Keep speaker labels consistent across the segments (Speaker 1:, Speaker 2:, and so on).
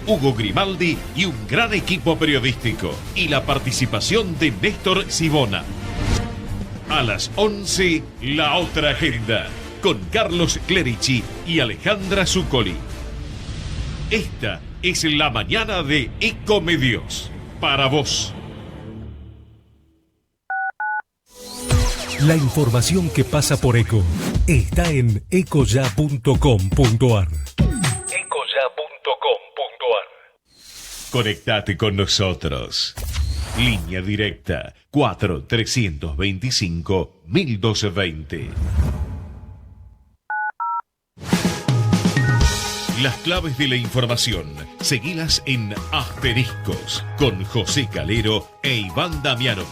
Speaker 1: Hugo Grimaldi y un gran equipo periodístico. Y la participación de Néstor Sibona. A las 11, La Otra Agenda, con Carlos Clerici y Alejandra Zuccoli. Esta es la mañana de Ecomedios. Para vos.
Speaker 2: La información que pasa por Eco está en ecoya.com.ar.
Speaker 1: Conectate con nosotros. Línea directa 4-325-1220. Las claves de la información, seguilas en Asteriscos, con José Calero e Iván Damianovich.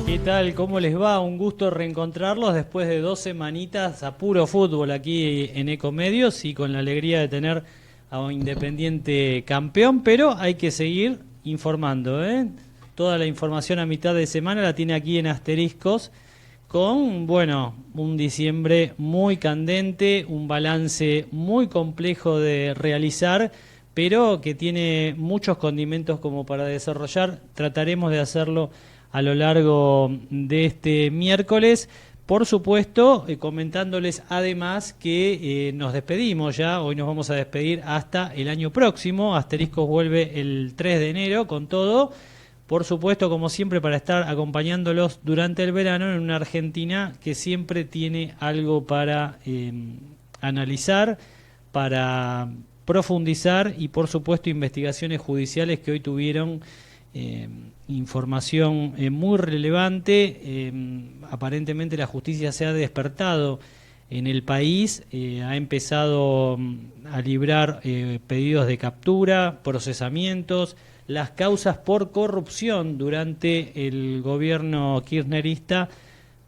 Speaker 3: ¿Qué tal? ¿Cómo les va? Un gusto reencontrarlos después de 2 semanitas a puro fútbol aquí en Ecomedios y con la alegría de tener a un Independiente campeón, pero hay que seguir informando, ¿eh? Toda la información a mitad de semana la tiene aquí en Asteriscos con, bueno, un diciembre muy candente, un balance muy complejo de realizar, pero que tiene muchos condimentos como para desarrollar. Trataremos de hacerlo a lo largo de este miércoles, por supuesto, comentándoles además que nos despedimos ya, hoy nos vamos a despedir hasta el año próximo. Asteriscos vuelve el 3 de enero con todo, por supuesto, como siempre, para estar acompañándolos durante el verano en una Argentina que siempre tiene algo para analizar, para profundizar y, por supuesto, investigaciones judiciales que hoy tuvieron información muy relevante. Aparentemente la justicia se ha despertado en el país, ha empezado a librar pedidos de captura, procesamientos, las causas por corrupción durante el gobierno kirchnerista.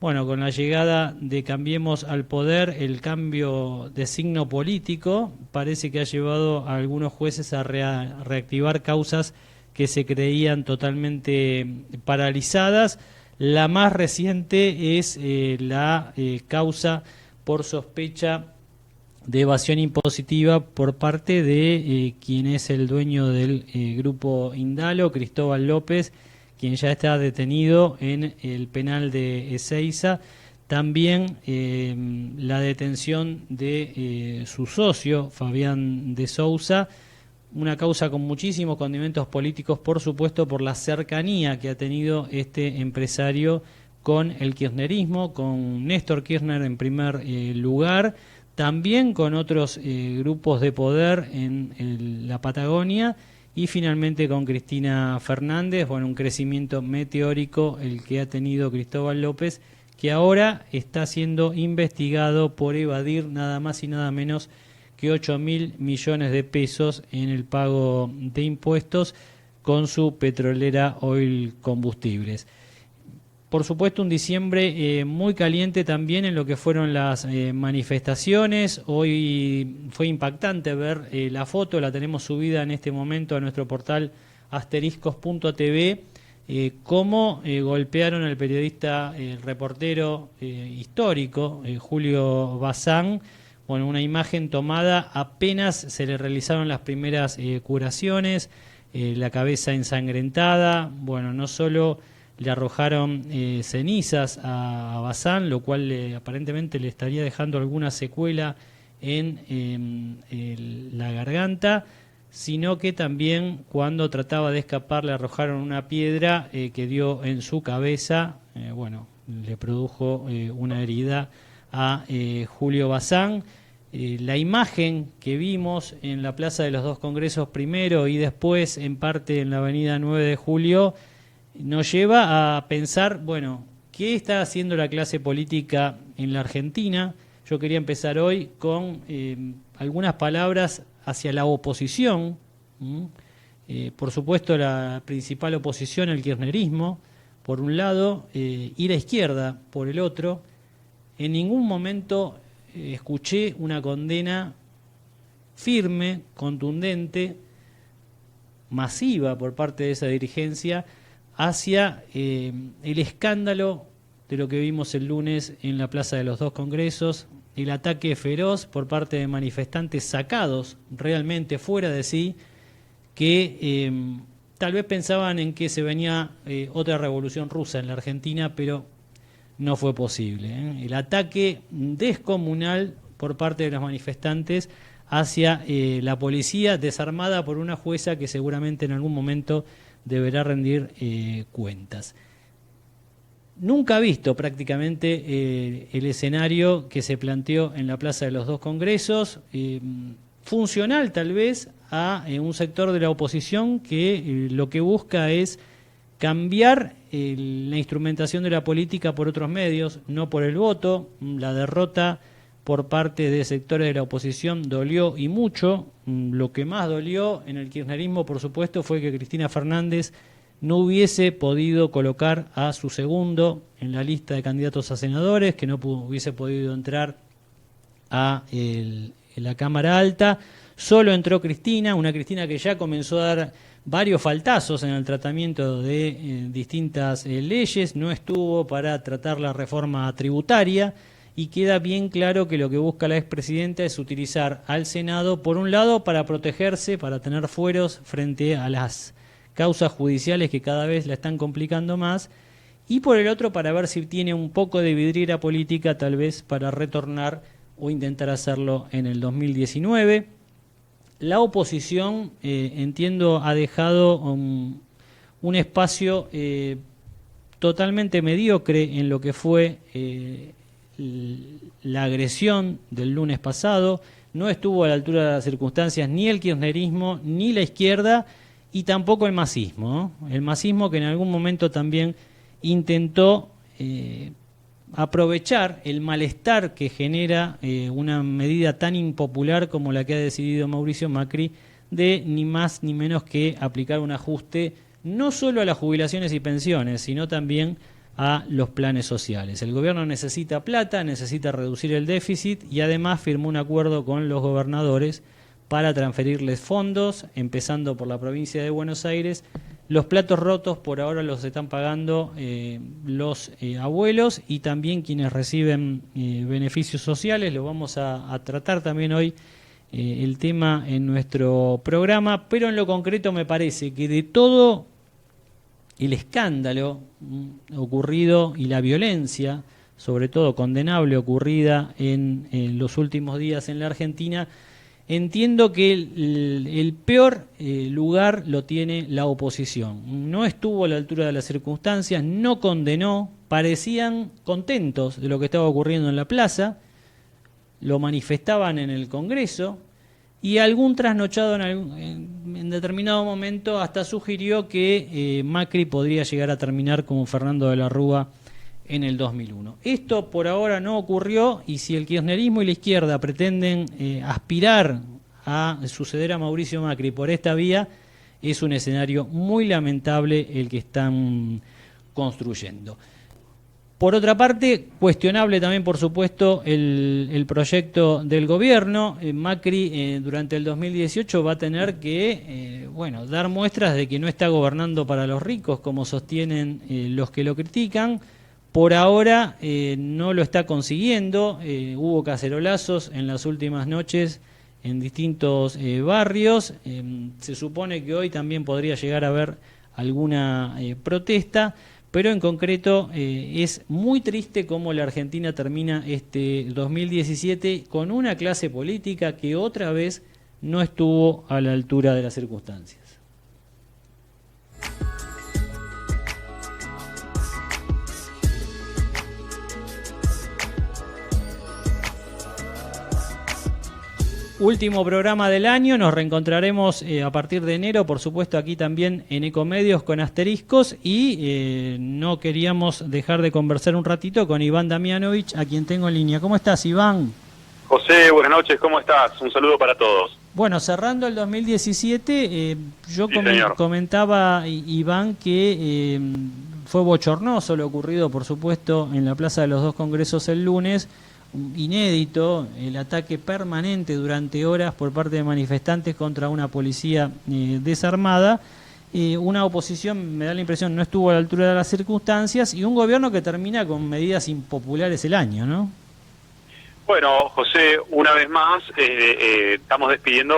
Speaker 3: Bueno, con la llegada de Cambiemos al poder, el cambio de signo político parece que ha llevado a algunos jueces a reactivar causas que se creían totalmente paralizadas. La más reciente es la causa por sospecha de evasión impositiva por parte de quien es el dueño del grupo Indalo, Cristóbal López, quien ya está detenido en el penal de Ezeiza. También la detención de su socio, Fabián de Sousa. Una causa con muchísimos condimentos políticos, por supuesto, por la cercanía que ha tenido este empresario con el kirchnerismo, con Néstor Kirchner en primer lugar, también con otros grupos de poder en la Patagonia y finalmente con Cristina Fernández. Bueno, un crecimiento meteórico el que ha tenido Cristóbal López, que ahora está siendo investigado por evadir nada más y nada menos que 8.000 millones de pesos en el pago de impuestos con su petrolera Oil Combustibles. Por supuesto, un diciembre muy caliente también en lo que fueron las manifestaciones. Hoy fue impactante ver la foto, la tenemos subida en este momento a nuestro portal asteriscos.tv, cómo golpearon al periodista, el reportero histórico, Julio Bazán. Bueno, una imagen tomada apenas se le realizaron las primeras curaciones, la cabeza ensangrentada. Bueno, no solo le arrojaron cenizas a Bazán, lo cual aparentemente le estaría dejando alguna secuela en la garganta, sino que también cuando trataba de escapar le arrojaron una piedra que dio en su cabeza. Bueno, le produjo una herida a Julio Bazán. La imagen que vimos en la Plaza de los Dos Congresos primero y después en parte en la Avenida 9 de Julio nos lleva a pensar, bueno, ¿qué está haciendo la clase política en la Argentina? Yo quería empezar hoy con algunas palabras hacia la oposición. Por supuesto, la principal oposición, el kirchnerismo, por un lado, y la izquierda, por el otro. En ningún momento escuché una condena firme, contundente, masiva por parte de esa dirigencia hacia el escándalo de lo que vimos el lunes en la Plaza de los Dos Congresos, el ataque feroz por parte de manifestantes sacados realmente fuera de sí, que tal vez pensaban en que se venía otra revolución rusa en la Argentina, pero no fue posible. El ataque descomunal por parte de los manifestantes hacia la policía, desarmada por una jueza que seguramente en algún momento deberá rendir cuentas. Nunca visto prácticamente el escenario que se planteó en la Plaza de los Dos Congresos, funcional tal vez a un sector de la oposición que lo que busca es cambiar la instrumentación de la política por otros medios, no por el voto. La derrota por parte de sectores de la oposición dolió y mucho. Lo que más dolió en el kirchnerismo, por supuesto, fue que Cristina Fernández no hubiese podido colocar a su segundo en la lista de candidatos a senadores, que no hubiese podido entrar a la Cámara Alta. Solo entró Cristina, una Cristina que ya comenzó a dar varios faltazos en el tratamiento de distintas leyes, no estuvo para tratar la reforma tributaria, y queda bien claro que lo que busca la expresidenta es utilizar al Senado, por un lado, para protegerse, para tener fueros frente a las causas judiciales que cada vez la están complicando más, y por el otro para ver si tiene un poco de vidriera política, tal vez para retornar o intentar hacerlo en el 2019. La oposición, entiendo, ha dejado un espacio totalmente mediocre en lo que fue la agresión del lunes pasado. No estuvo a la altura de las circunstancias ni el kirchnerismo ni la izquierda, y tampoco el masismo, ¿no? El masismo, que en algún momento también intentó aprovechar el malestar que genera una medida tan impopular como la que ha decidido Mauricio Macri, de ni más ni menos que aplicar un ajuste no solo a las jubilaciones y pensiones, sino también a los planes sociales. El gobierno necesita plata, necesita reducir el déficit, y además firmó un acuerdo con los gobernadores para transferirles fondos, empezando por la provincia de Buenos Aires. Los platos rotos por ahora los están pagando los abuelos y también quienes reciben beneficios sociales. Lo vamos a tratar también hoy el tema en nuestro programa, pero en lo concreto me parece que de todo el escándalo ocurrido y la violencia, sobre todo condenable, ocurrida en los últimos días en la Argentina, entiendo que el peor lugar lo tiene la oposición. No estuvo a la altura de las circunstancias, no condenó, parecían contentos de lo que estaba ocurriendo en la plaza, lo manifestaban en el Congreso, y algún trasnochado en determinado momento hasta sugirió que Macri podría llegar a terminar como Fernando de la Rúa en el 2001. Esto por ahora no ocurrió, y si el kirchnerismo y la izquierda pretenden aspirar a suceder a Mauricio Macri por esta vía, es un escenario muy lamentable el que están construyendo. Por otra parte, cuestionable también, por supuesto, el proyecto del gobierno. Macri durante el 2018 va a tener que dar muestras de que no está gobernando para los ricos, como sostienen los que lo critican. Por ahora no lo está consiguiendo. Hubo cacerolazos en las últimas noches en distintos barrios. Se supone que hoy también podría llegar a haber alguna protesta, pero en concreto es muy triste cómo la Argentina termina este 2017 con una clase política que otra vez no estuvo a la altura de las circunstancias. Último programa del año, nos reencontraremos a partir de enero, por supuesto aquí también en Ecomedios con Asteriscos, y no queríamos dejar de conversar un ratito con Iván Damianovich, a quien tengo en línea. ¿Cómo estás, Iván?
Speaker 4: José, buenas noches, ¿cómo estás? Un saludo para todos.
Speaker 3: Bueno, cerrando el 2017, yo
Speaker 4: Sí,
Speaker 3: comentaba, Iván, que fue bochornoso lo ocurrido, por supuesto, en la Plaza de los Dos Congresos el lunes. Inédito, el ataque permanente durante horas por parte de manifestantes contra una policía desarmada, una oposición, me da la impresión, no estuvo a la altura de las circunstancias, y un gobierno que termina con medidas impopulares el año, ¿no?
Speaker 4: Bueno, José, una vez más estamos despidiendo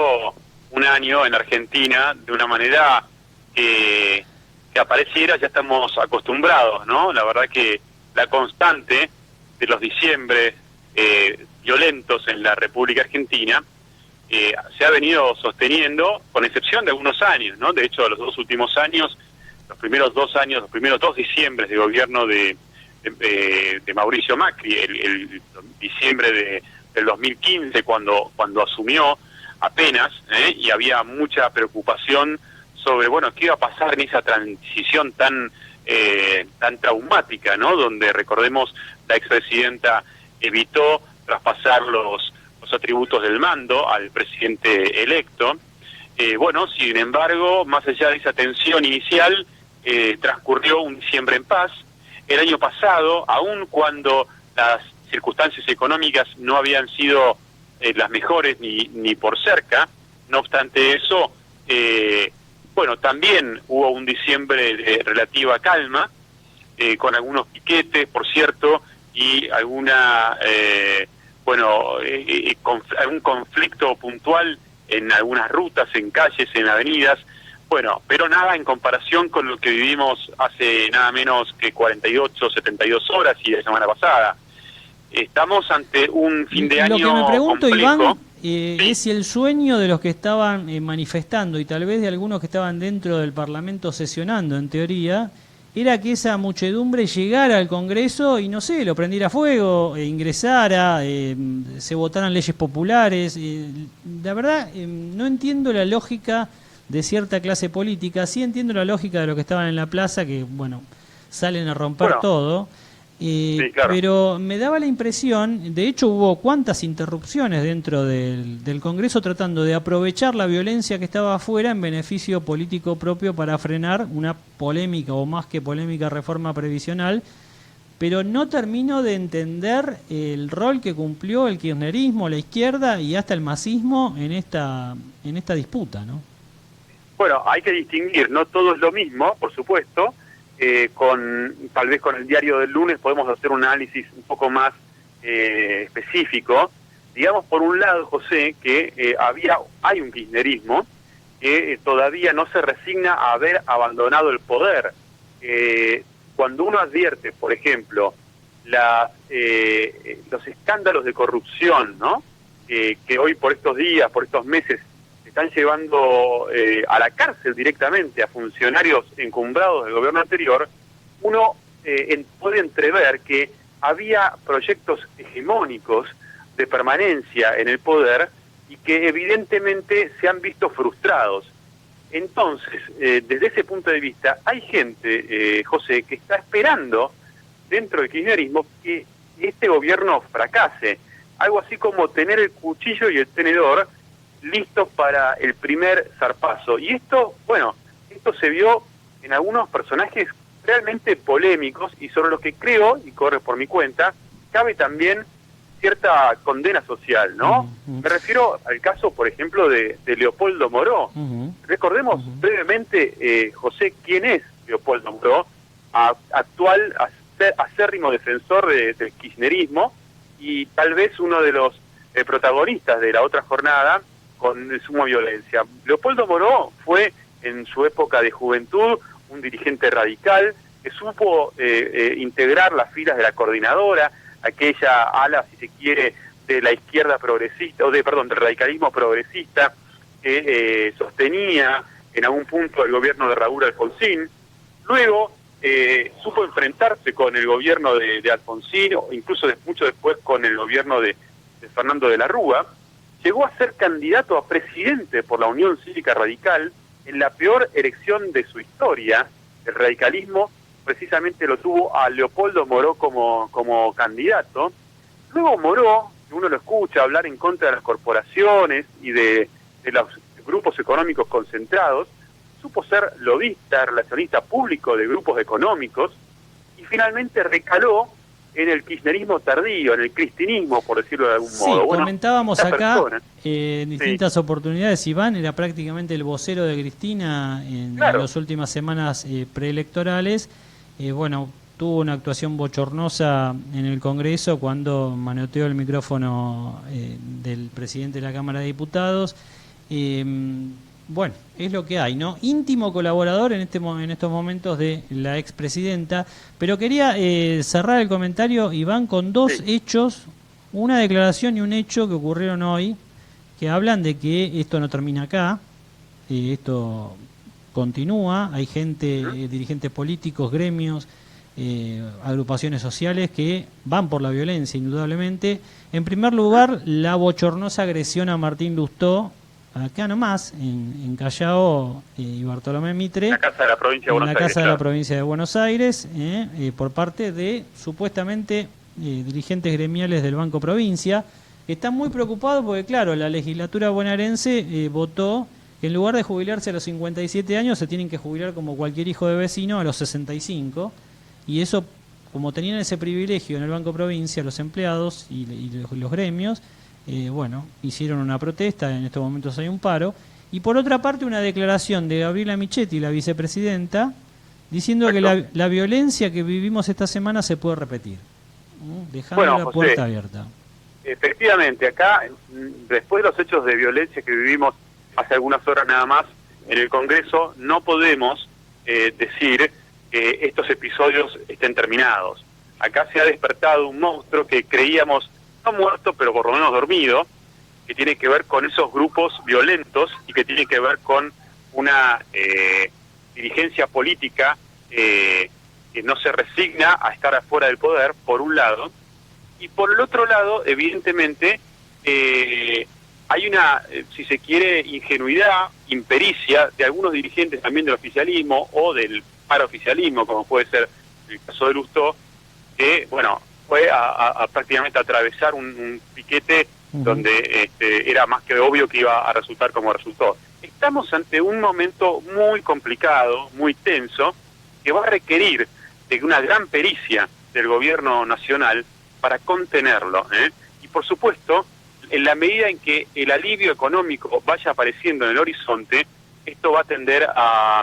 Speaker 4: un año en Argentina de una manera que apareciera, ya estamos acostumbrados, ¿no? La verdad que la constante de los diciembres violentos en la República Argentina se ha venido sosteniendo, con excepción de algunos años, ¿no? De hecho, los dos últimos años, los primeros dos diciembres de gobierno de Mauricio Macri, el diciembre del 2015, cuando asumió apenas, y había mucha preocupación sobre, bueno, qué iba a pasar en esa transición tan traumática, ¿no? Donde, recordemos, la expresidenta evitó traspasar los atributos del mando al presidente electo. Bueno, sin embargo, más allá de esa tensión inicial, transcurrió un diciembre en paz. El año pasado, aun cuando las circunstancias económicas no habían sido las mejores ni por cerca, no obstante eso, bueno, también hubo un diciembre de relativa calma, con algunos piquetes, por cierto, y alguna algún conflicto puntual en algunas rutas, en calles, en avenidas, bueno, pero nada en comparación con lo que vivimos hace nada menos que 48, 72 horas y la semana pasada. Estamos ante un fin de año
Speaker 3: complejo. Lo que me pregunto,
Speaker 4: complejo.
Speaker 3: Iván,
Speaker 4: Sí.
Speaker 3: es si el sueño de los que estaban manifestando, y tal vez de algunos que estaban dentro del Parlamento sesionando, en teoría, era que esa muchedumbre llegara al Congreso y, no sé, lo prendiera fuego, ingresara, se votaran leyes populares. La verdad, no entiendo la lógica de cierta clase política. Sí entiendo la lógica de los que estaban en la plaza, que, bueno, salen a romper todo.
Speaker 4: Sí, claro.
Speaker 3: Pero me daba la impresión, de hecho hubo cuantas interrupciones dentro del Congreso tratando de aprovechar la violencia que estaba afuera en beneficio político propio para frenar una polémica o más que polémica reforma previsional, pero no termino de entender el rol que cumplió el kirchnerismo, la izquierda y hasta el masismo en esta disputa, ¿no?
Speaker 4: Bueno, hay que distinguir, no todo es lo mismo, por supuesto. Tal vez con el diario del lunes podemos hacer un análisis un poco más específico. Digamos, por un lado, José, que hay un kirchnerismo que todavía no se resigna a haber abandonado el poder. Cuando uno advierte, por ejemplo, los escándalos de corrupción, ¿no? Que hoy por estos días, por estos meses, están llevando a la cárcel directamente a funcionarios encumbrados del gobierno anterior, uno puede entrever que había proyectos hegemónicos de permanencia en el poder y que evidentemente se han visto frustrados. Entonces, desde ese punto de vista, hay gente, José, que está esperando dentro del kirchnerismo que este gobierno fracase. Algo así como tener el cuchillo y el tenedor listos para el primer zarpazo. Y esto se vio en algunos personajes realmente polémicos y sobre los que creo, y corre por mi cuenta, cabe también cierta condena social, ¿no? Me refiero al caso, por ejemplo, de Leopoldo Moró. Recordemos brevemente, José, quién es Leopoldo Moró, actual acérrimo defensor del kirchnerismo y tal vez uno de los protagonistas de la otra jornada con suma violencia. Leopoldo Moró fue, en su época de juventud, un dirigente radical que supo integrar las filas de la coordinadora, aquella ala, si se quiere, de la izquierda progresista, del radicalismo progresista, que sostenía en algún punto el gobierno de Raúl Alfonsín. Luego supo enfrentarse con el gobierno de Alfonsín, o incluso mucho después con el gobierno de Fernando de la Rúa, llegó a ser candidato a presidente por la Unión Cívica Radical en la peor elección de su historia. El radicalismo precisamente lo tuvo a Leopoldo Moró como candidato. Luego Moró, que uno lo escucha hablar en contra de las corporaciones y de los grupos económicos concentrados, supo ser lobista, relacionista público de grupos económicos, y finalmente recaló en el kirchnerismo tardío, en el cristinismo, por decirlo de algún modo.
Speaker 3: Sí,
Speaker 4: Bueno,
Speaker 3: comentábamos acá en distintas
Speaker 4: sí.
Speaker 3: oportunidades, Iván era prácticamente el vocero de Cristina en las últimas semanas preelectorales. Bueno, tuvo una actuación bochornosa en el Congreso cuando manoteó el micrófono del presidente de la Cámara de Diputados. Bueno, es lo que hay, ¿no? Íntimo colaborador en estos momentos de la expresidenta, pero quería cerrar el comentario, Iván, con dos hechos, una declaración y un hecho que ocurrieron hoy, que hablan de que esto no termina acá, esto continúa, hay gente, dirigentes políticos, gremios, agrupaciones sociales que van por la violencia, indudablemente. En primer lugar, la bochornosa agresión a Martín Lustó, acá nomás, en Callao y Bartolomé Mitre,
Speaker 4: en la Casa de la Provincia de Buenos Aires,
Speaker 3: Casa de la Provincia de Buenos Aires, por parte de supuestamente dirigentes gremiales del Banco Provincia. Están muy preocupados porque, claro, la legislatura bonaerense votó que en lugar de jubilarse a los 57 años se tienen que jubilar como cualquier hijo de vecino a los 65, y eso, como tenían ese privilegio en el Banco Provincia, los empleados y los gremios, bueno, hicieron una protesta, en estos momentos hay un paro, y por otra parte una declaración de Gabriela Michetti, la vicepresidenta, diciendo que la violencia que vivimos esta semana se puede repetir, dejando la puerta abierta.
Speaker 4: Efectivamente, acá, después de los hechos de violencia que vivimos hace algunas horas nada más en el Congreso, no podemos decir que estos episodios estén terminados. Acá se ha despertado un monstruo que creíamos no muerto, pero por lo menos dormido, que tiene que ver con esos grupos violentos y que tiene que ver con una dirigencia política que no se resigna a estar afuera del poder, por un lado, y por el otro lado, evidentemente, hay una, si se quiere, ingenuidad, impericia de algunos dirigentes también del oficialismo o del paraoficialismo, como puede ser el caso de Lustó, que, bueno, fue a prácticamente atravesar un piquete donde era más que obvio que iba a resultar como resultó. Estamos ante un momento muy complicado, muy tenso, que va a requerir de una gran pericia del gobierno nacional para contenerlo, y por supuesto, en la medida en que el alivio económico vaya apareciendo en el horizonte, esto va a tender a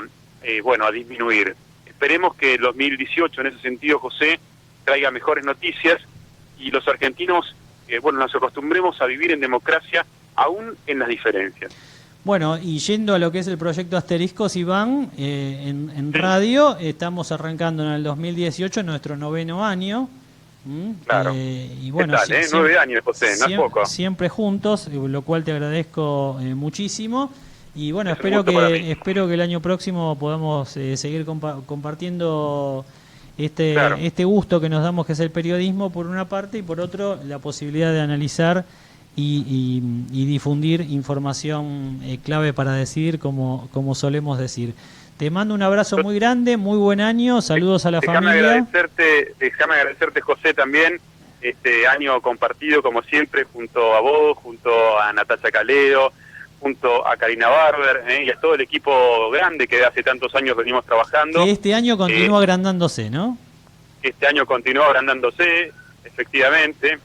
Speaker 4: disminuir. Esperemos que el 2018, en ese sentido, José, traiga mejores noticias y los argentinos, nos acostumbremos a vivir en democracia, aún en las diferencias.
Speaker 3: Bueno, y yendo a lo que es el proyecto Asteriscos, Iván, en radio estamos arrancando en el 2018 nuestro 9º año.
Speaker 4: Claro.
Speaker 3: Y bueno,
Speaker 4: 9 años, José, no es poco.
Speaker 3: Siempre juntos, lo cual te agradezco muchísimo. Y bueno, espero que el año próximo podamos seguir compartiendo este gusto que nos damos, que es el periodismo, por una parte, y por otro, la posibilidad de analizar y difundir información clave para decidir, como solemos decir. Te mando un abrazo muy grande, muy buen año, saludos a la familia.
Speaker 4: Déjame agradecerte, José, también este año compartido, como siempre, junto a vos, junto a Natacha Calero, junto a Karina Barber, y a todo el equipo grande que de hace tantos años venimos trabajando.
Speaker 3: Que este año continúa agrandándose, ¿no?
Speaker 4: Este año continúa agrandándose, efectivamente,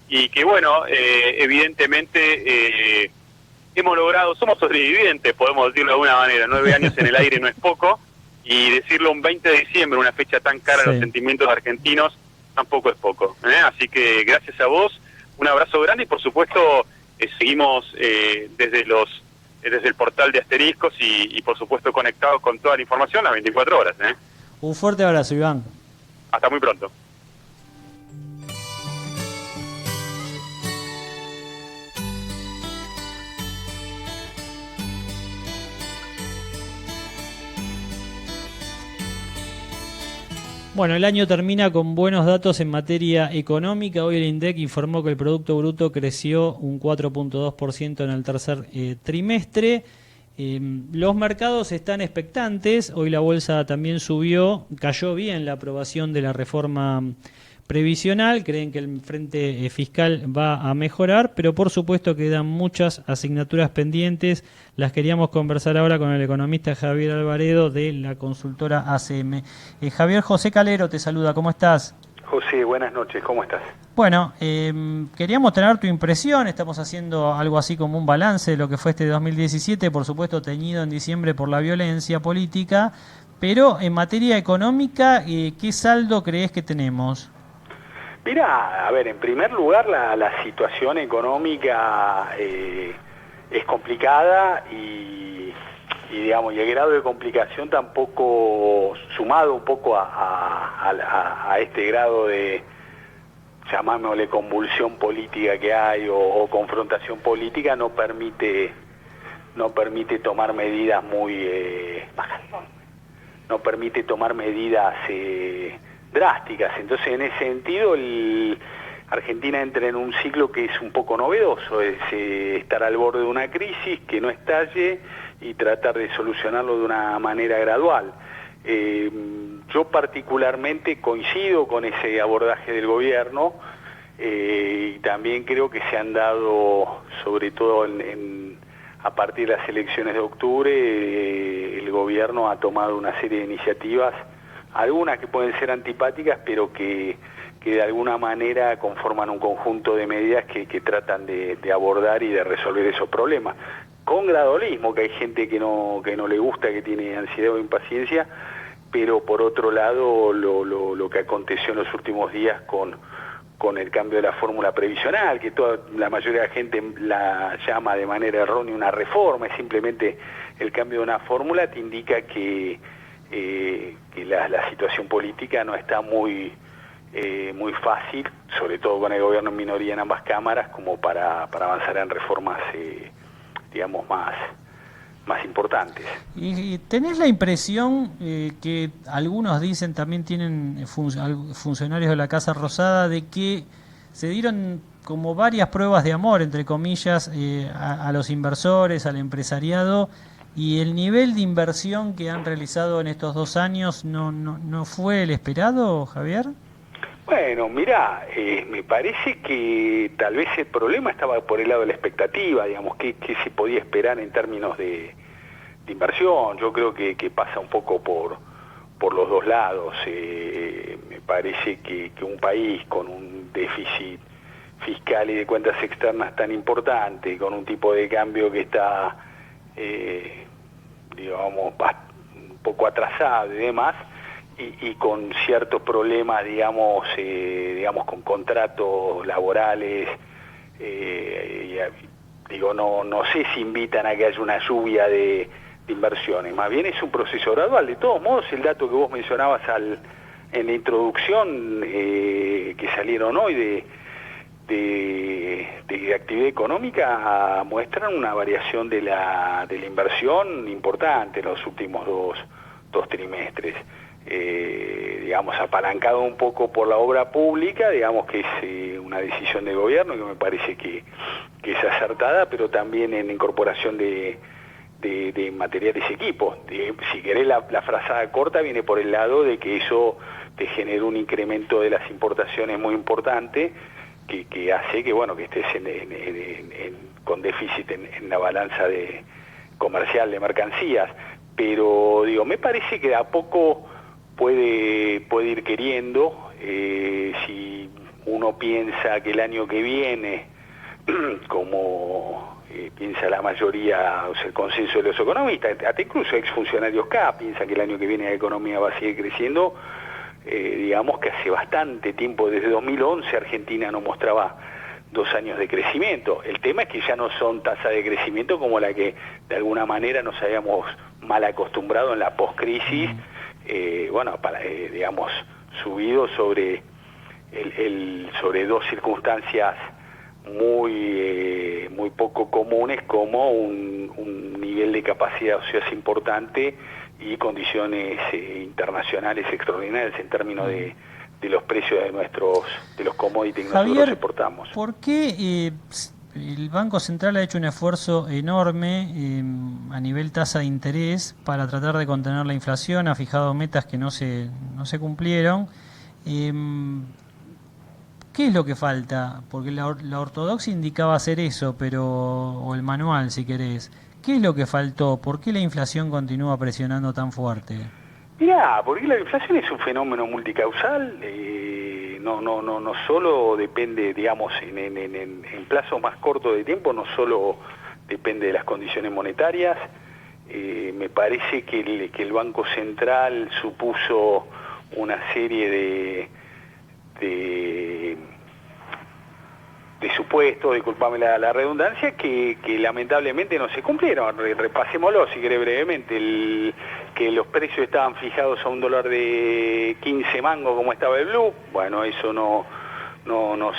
Speaker 4: y que bueno, evidentemente hemos logrado, somos sobrevivientes, podemos decirlo de alguna manera, 9 años en el aire no es poco, y decirlo un 20 de diciembre, una fecha tan cara a los sentimientos argentinos, tampoco es poco. Así que gracias a vos, un abrazo grande, y por supuesto seguimos desde el portal de Asteriscos y por supuesto conectados con toda la información las 24 horas.
Speaker 3: Un fuerte abrazo, Iván.
Speaker 4: Hasta muy pronto.
Speaker 3: Bueno, el año termina con buenos datos en materia económica. Hoy el INDEC informó que el Producto Bruto creció un 4.2% en el tercer trimestre. Los mercados están expectantes. Hoy la bolsa también subió. Cayó bien la aprobación de la reforma previsional. Creen que el frente fiscal va a mejorar, pero por supuesto quedan muchas asignaturas pendientes. Las queríamos conversar ahora con el economista Javier Alvaredo de la consultora ACM. Javier, José Calero te saluda, ¿cómo estás?
Speaker 5: José, buenas noches, ¿cómo estás?
Speaker 3: Bueno, queríamos tener tu impresión. Estamos haciendo algo así como un balance de lo que fue este 2017, por supuesto teñido en diciembre por la violencia política, pero en materia económica, ¿qué saldo crees que tenemos?
Speaker 5: Mira, a ver, en primer lugar la situación económica es complicada y digamos, y el grado de complicación tampoco, sumado un poco a este grado de, llamámosle, convulsión política que hay o confrontación política, no permite tomar medidas drásticas. Entonces, en ese sentido, Argentina entra en un ciclo que es un poco novedoso, es estar al borde de una crisis, que no estalle y tratar de solucionarlo de una manera gradual. Yo particularmente coincido con ese abordaje del gobierno y también creo que se han dado, sobre todo a partir de las elecciones de octubre, el gobierno ha tomado una serie de iniciativas, algunas que pueden ser antipáticas, pero que de alguna manera conforman un conjunto de medidas que tratan de abordar y de resolver esos problemas. Con gradualismo, que hay gente que no le gusta, que tiene ansiedad o impaciencia, pero por otro lado lo que aconteció en los últimos días con el cambio de la fórmula previsional, que la mayoría de la gente la llama de manera errónea una reforma, es simplemente el cambio de una fórmula, te indica que la situación política no está muy fácil, sobre todo con el gobierno en minoría en ambas cámaras, como para avanzar en reformas digamos más importantes.
Speaker 3: ¿Y tenés la impresión que algunos dicen, también tienen funcionarios de la Casa Rosada, de que se dieron como varias pruebas de amor, entre comillas, a los inversores, al empresariado, y el nivel de inversión que han realizado en estos 2 años no fue el esperado, Javier?
Speaker 5: Bueno, mirá, me parece que tal vez el problema estaba por el lado de la expectativa, digamos, qué se podía esperar en términos de inversión. Yo creo que pasa un poco por los dos lados. Me parece que un país con un déficit fiscal y de cuentas externas tan importante, con un tipo de cambio que está, digamos, un poco atrasado y demás, y con ciertos problemas, digamos, con contratos laborales, no sé si invitan a que haya una lluvia de inversiones. Más bien es un proceso gradual. De todos modos, el dato que vos mencionabas en la introducción, que salieron hoy de actividad económica, muestran una variación de la inversión importante en los últimos dos trimestres. Digamos, apalancado un poco por la obra pública, digamos que es una decisión del gobierno que me parece que es acertada, pero también en incorporación de materiales y equipos. Si querés, la frazada corta viene por el lado de que eso te genera un incremento de las importaciones muy importante, que hace que estés con déficit en la balanza comercial de mercancías. Pero me parece que de a poco puede ir queriendo. Si uno piensa que el año que viene, como piensa la mayoría, o sea, el consenso de los economistas, hasta incluso exfuncionarios acá piensan que el año que viene la economía va a seguir creciendo, digamos que hace bastante tiempo, desde 2011 Argentina no mostraba 2 años de crecimiento. El tema es que ya no son tasas de crecimiento como la que de alguna manera nos habíamos mal acostumbrado en la poscrisis, digamos, subido sobre sobre 2 circunstancias muy poco comunes, como un nivel de capacidad ociosa importante y condiciones internacionales extraordinarias en términos de los precios de los commodities que nosotros exportamos.
Speaker 3: ¿Por qué el Banco Central ha hecho un esfuerzo enorme a nivel tasa de interés para tratar de contener la inflación? Ha fijado metas que no se cumplieron. ¿Qué es lo que falta? Porque la ortodoxia indicaba hacer eso, o el manual, si querés. ¿Qué es lo que faltó? ¿Por qué la inflación continúa presionando tan fuerte?
Speaker 5: Mirá, porque la inflación es un fenómeno multicausal, no solo depende, digamos, en plazo más corto de tiempo, no solo depende de las condiciones monetarias. Me parece que el Banco Central supuso una serie de supuestos, disculpame la redundancia, que lamentablemente no se cumplieron. Repasémoslo, si querés, brevemente. Que los precios estaban fijados a $1 de 15 mangos como estaba el blue, bueno, eso no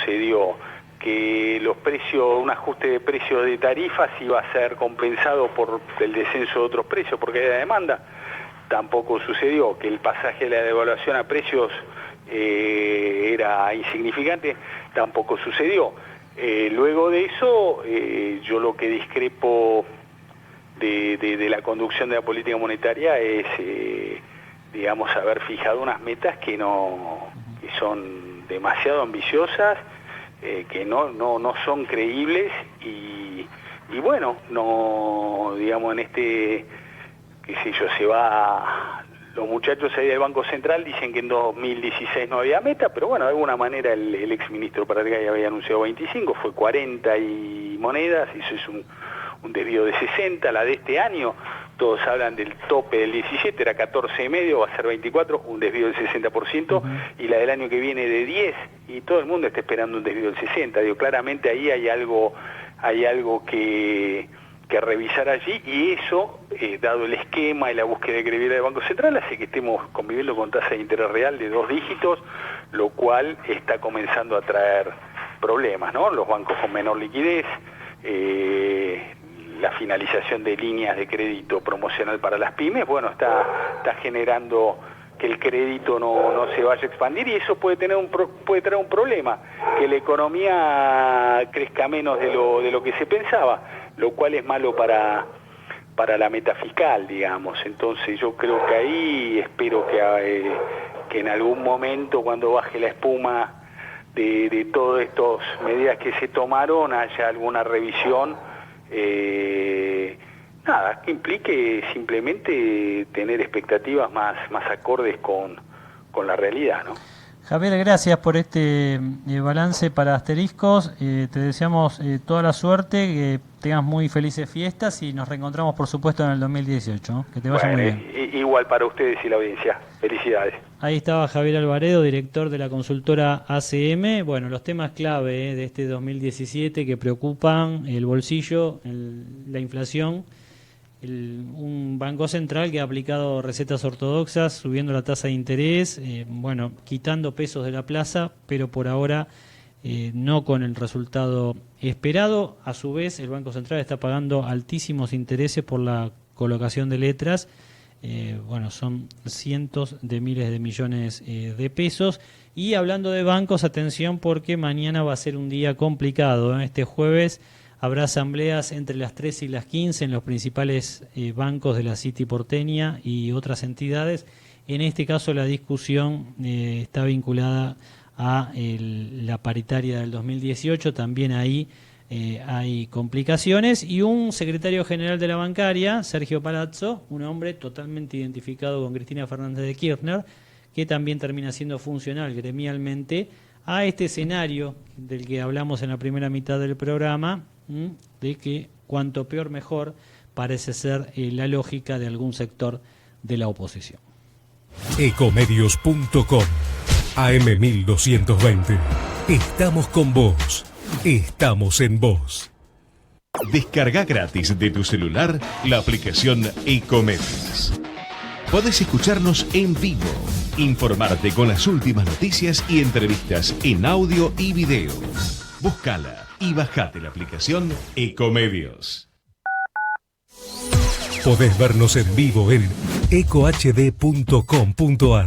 Speaker 5: se dio. Que los precios, un ajuste de precios de tarifas iba a ser compensado por el descenso de otros precios porque hay demanda, tampoco sucedió. Que el pasaje de la devaluación a precios era insignificante, tampoco sucedió. Luego de eso, yo lo que discrepo de la conducción de la política monetaria es, digamos, haber fijado unas metas que son demasiado ambiciosas, que no son creíbles y bueno, no, digamos, qué sé yo, los muchachos ahí del Banco Central dicen que en 2016 no había meta, pero bueno, de alguna manera el exministro Pratgay había anunciado 25, fue 40 y monedas, y eso es un desvío de 60, la de este año, todos hablan del tope del 17, era 14,5, va a ser 24, un desvío del 60%, y la del año que viene de 10, y todo el mundo está esperando un desvío del 60, digo, claramente ahí hay algo que revisar allí, y eso, dado el esquema y la búsqueda de credibilidad del Banco Central, hace que estemos conviviendo con tasa de interés real de 2 dígitos, lo cual está comenzando a traer problemas, ¿no? Los bancos con menor liquidez, la finalización de líneas de crédito promocional para las pymes, bueno, está generando que el crédito no se vaya a expandir, y eso puede traer un problema, que la economía crezca menos de lo que se pensaba, lo cual es malo para la meta fiscal, digamos. Entonces yo creo que ahí espero que en algún momento, cuando baje la espuma de todas estas medidas que se tomaron, haya alguna revisión, que implique simplemente tener expectativas más acordes con la realidad, ¿no?
Speaker 3: Javier, gracias por este balance para Asteriscos. Te deseamos toda la suerte, que tengas muy felices fiestas y nos reencontramos, por supuesto, en el 2018. ¿No? Que te vaya muy bien.
Speaker 5: Igual para ustedes y la audiencia. Felicidades.
Speaker 3: Ahí estaba Javier Alvaredo, director de la consultora ACM. Bueno, los temas clave de este 2017 que preocupan: el bolsillo, la inflación, un banco central que ha aplicado recetas ortodoxas, subiendo la tasa de interés, quitando pesos de la plaza, pero por ahora no con el resultado esperado. A su vez, el Banco Central está pagando altísimos intereses por la colocación de letras. Son cientos de miles de millones de pesos. Y hablando de bancos, atención, porque mañana va a ser un día complicado. Este jueves habrá asambleas entre las 13 y las 15 en los principales bancos de la City porteña y otras entidades. En este caso la discusión está vinculada a la paritaria del 2018, también ahí hay complicaciones, y un secretario general de la bancaria, Sergio Palazzo, un hombre totalmente identificado con Cristina Fernández de Kirchner, que también termina siendo funcional gremialmente a este escenario del que hablamos en la primera mitad del programa, de que cuanto peor mejor parece ser la lógica de algún sector de la oposición.
Speaker 2: Ecomedios.com AM1220. Estamos con vos. Estamos en vos.
Speaker 1: Descarga gratis de tu celular la aplicación Ecomedios. Podés escucharnos en vivo, informarte con las últimas noticias y entrevistas en audio y video. Búscala y bajate la aplicación Ecomedios.
Speaker 2: Podés vernos en vivo en ecohd.com.ar.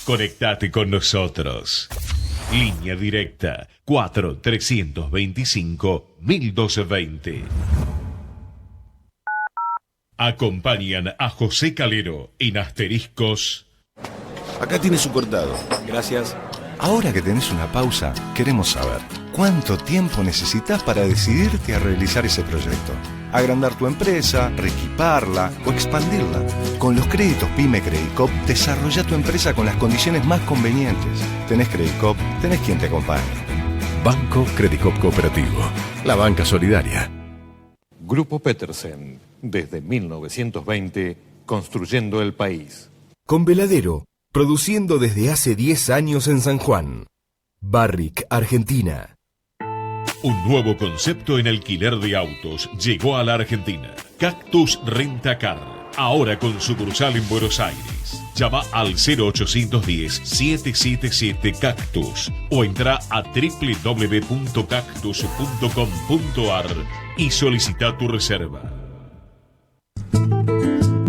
Speaker 1: Conectate con nosotros. Línea directa 4-325-1220. Acompañan a José Calero en Asteriscos.
Speaker 6: Acá tiene su cortado.
Speaker 7: Gracias.
Speaker 6: Ahora que tenés una pausa, queremos saber ¿cuánto tiempo necesitas para decidirte a realizar ese proyecto? Agrandar tu empresa, reequiparla o expandirla. Con los créditos PYME Credicop, desarrolla tu empresa con las condiciones más convenientes. Tenés Credicop, tenés quien te acompañe.
Speaker 2: Banco Credicop Cooperativo, la banca solidaria.
Speaker 8: Grupo Petersen, desde 1920, construyendo el país.
Speaker 9: Con Veladero, produciendo desde hace 10 años en San Juan. Barrick, Argentina.
Speaker 1: Un nuevo concepto en alquiler de autos llegó a la Argentina. Cactus Rentacar, ahora con sucursal en Buenos Aires. Llama al 0810-777-Cactus o entra a www.cactus.com.ar y solicita tu reserva.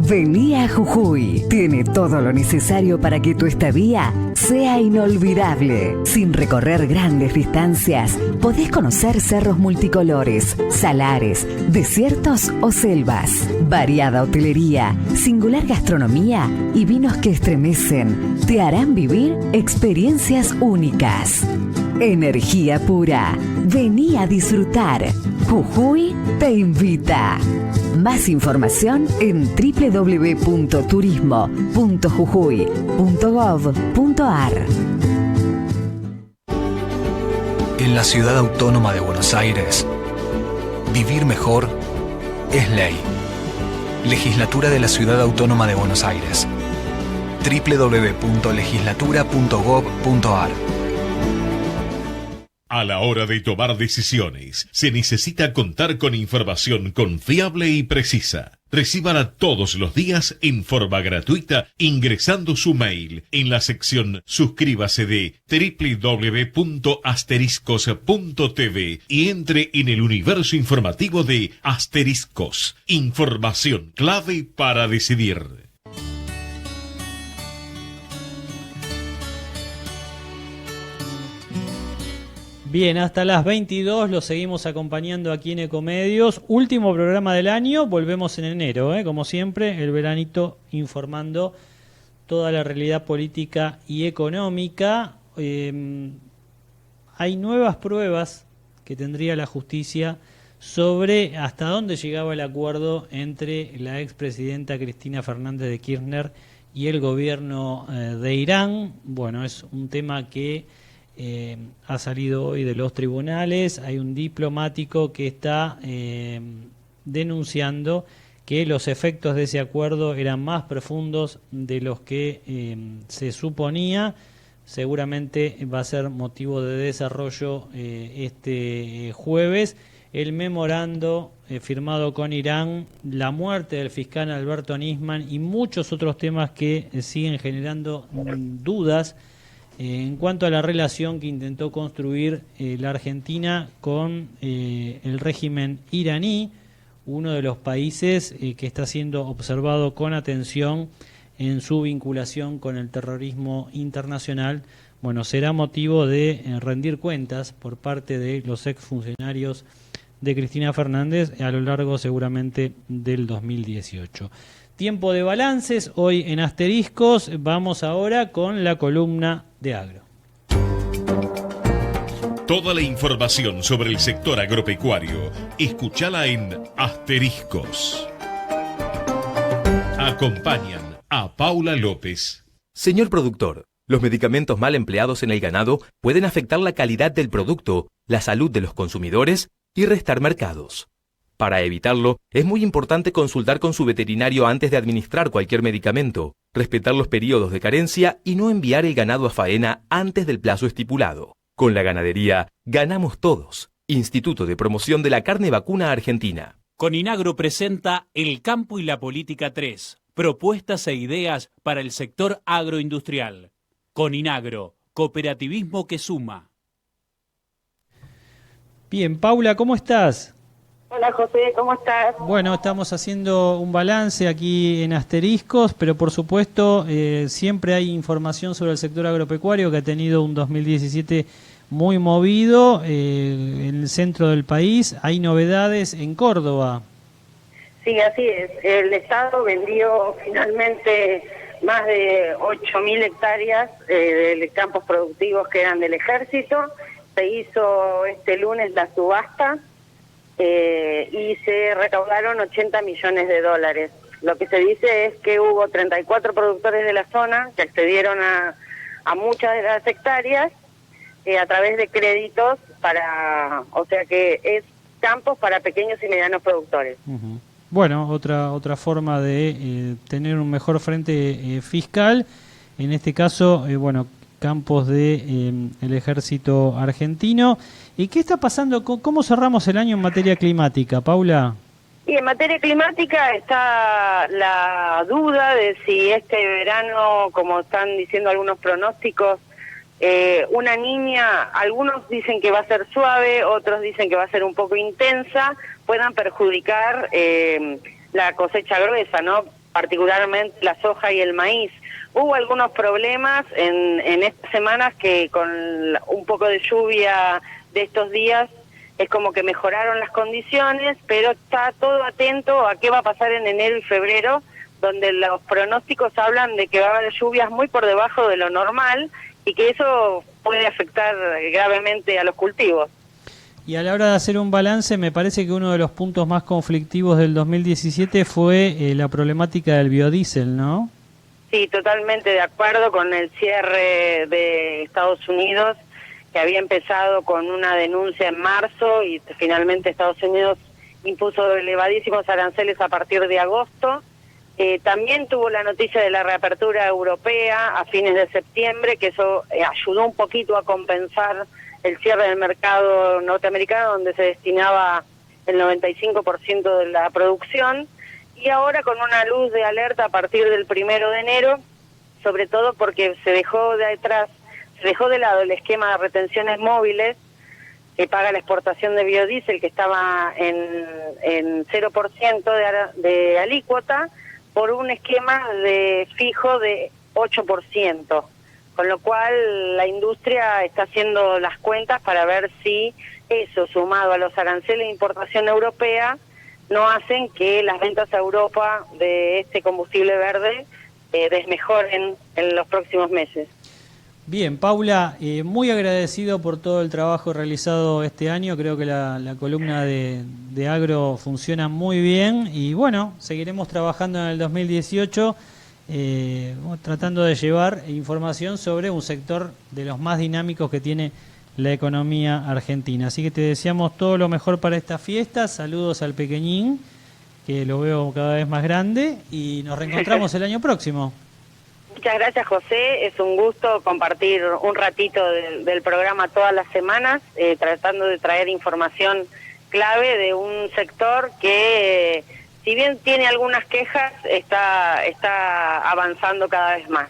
Speaker 10: Vení a Jujuy. Tiene todo lo necesario para que tu estadía sea inolvidable. Sin recorrer grandes distancias, podés conocer cerros multicolores, salares, desiertos o selvas. Variada hotelería, singular gastronomía y vinos que estremecen te harán vivir experiencias únicas. Energía pura. Vení a disfrutar. Jujuy te invita. Más información en www.turismo.jujuy.gov.ar.
Speaker 11: En la Ciudad Autónoma de Buenos Aires, vivir mejor es ley. Legislatura de la Ciudad Autónoma de Buenos Aires. www.legislatura.gov.ar.
Speaker 1: A la hora de tomar decisiones, se necesita contar con información confiable y precisa. Recíbala todos los días en forma gratuita ingresando su mail en la sección Suscríbase de www.asteriscos.tv y entre en el universo informativo de Asteriscos. Información clave para decidir.
Speaker 3: Bien, hasta las 22 lo seguimos acompañando aquí en Ecomedios. Último programa del año, volvemos en enero, como siempre, el veranito informando toda la realidad política y económica. Hay nuevas pruebas que tendría la justicia sobre hasta dónde llegaba el acuerdo entre la expresidenta Cristina Fernández de Kirchner y el gobierno de Irán. Bueno, es un tema que ha salido hoy de los tribunales. Hay un diplomático que está denunciando que los efectos de ese acuerdo eran más profundos de los que se suponía. Seguramente va a ser motivo de desarrollo este jueves. El memorando firmado con Irán, la muerte del fiscal Alberto Nisman y muchos otros temas que siguen generando dudas en cuanto a la relación que intentó construir la Argentina con el régimen iraní, uno de los países que está siendo observado con atención en su vinculación con el terrorismo internacional. Bueno, será motivo de rendir cuentas por parte de los exfuncionarios de Cristina Fernández a lo largo seguramente del 2018. Tiempo de balances, hoy en Asteriscos. Vamos ahora con la columna de agro.
Speaker 1: Toda la información sobre el sector agropecuario, escúchala en Asteriscos. Acompañan a Paula López.
Speaker 12: Señor productor, los medicamentos mal empleados en el ganado pueden afectar la calidad del producto, la salud de los consumidores y restar mercados. Para evitarlo, es muy importante consultar con su veterinario antes de administrar cualquier medicamento, respetar los periodos de carencia y no enviar el ganado a faena antes del plazo estipulado. Con la ganadería, ganamos todos. Instituto de Promoción de la Carne Vacuna Argentina.
Speaker 13: Coninagro presenta El Campo y la Política 3. Propuestas e ideas para el sector agroindustrial. Coninagro, cooperativismo que suma.
Speaker 3: Bien, Paula, ¿cómo estás?
Speaker 7: Hola José, ¿cómo estás?
Speaker 3: Bueno, estamos haciendo un balance aquí en Asteriscos, pero por supuesto siempre hay información sobre el sector agropecuario que ha tenido un 2017 muy movido en el centro del país. Hay novedades en Córdoba.
Speaker 7: Sí, así es. El Estado vendió finalmente más de 8.000 hectáreas de campos productivos que eran del Ejército. Se hizo este lunes la subasta y se recaudaron 80 millones de dólares. Lo que se dice es que hubo 34 productores de la zona que accedieron a muchas de las hectáreas a través de créditos o sea que es campos para pequeños y medianos productores.
Speaker 3: Uh-huh. Bueno, otra forma de tener un mejor frente fiscal, en este caso, campos de el ejército argentino. ¿Y qué está pasando? ¿Cómo cerramos el año en materia climática, Paula?
Speaker 7: Y en materia climática está la duda de si este verano, como están diciendo algunos pronósticos, una niña, algunos dicen que va a ser suave, otros dicen que va a ser un poco intensa, puedan perjudicar la cosecha gruesa, ¿no? Particularmente la soja y el maíz. Hubo algunos problemas en estas semanas que con un poco de lluvia de estos días es como que mejoraron las condiciones, pero está todo atento a qué va a pasar en enero y febrero, donde los pronósticos hablan de que va a haber lluvias muy por debajo de lo normal y que eso puede afectar gravemente a los cultivos.
Speaker 3: Y a la hora de hacer un balance, me parece que uno de los puntos más conflictivos del 2017 fue la problemática del biodiesel, ¿no?
Speaker 7: Sí, totalmente de acuerdo con el cierre de Estados Unidos, que había empezado con una denuncia en marzo y finalmente Estados Unidos impuso elevadísimos aranceles a partir de agosto. También tuvo la noticia de la reapertura europea a fines de septiembre, que eso ayudó un poquito a compensar el cierre del mercado norteamericano, donde se destinaba el 95% de la producción, y ahora con una luz de alerta a partir del 1 de enero, sobre todo porque se dejó de lado el esquema de retenciones móviles que paga la exportación de biodiesel, que estaba en 0% de alícuota, por un esquema de fijo de 8%, con lo cual la industria está haciendo las cuentas para ver si eso, sumado a los aranceles de importación europea, no hacen que las ventas a Europa de este combustible verde desmejoren en los próximos meses.
Speaker 3: Bien, Paula, muy agradecido por todo el trabajo realizado este año. Creo que la columna de Agro funciona muy bien y bueno, seguiremos trabajando en el 2018 tratando de llevar información sobre un sector de los más dinámicos que tiene la economía argentina. Así que te deseamos todo lo mejor para esta fiesta. Saludos al pequeñín, que lo veo cada vez más grande, y nos reencontramos el año próximo.
Speaker 7: Muchas gracias, José. Es un gusto compartir un ratito del programa todas las semanas, tratando de traer información clave de un sector que, si bien tiene algunas quejas, está avanzando cada vez más.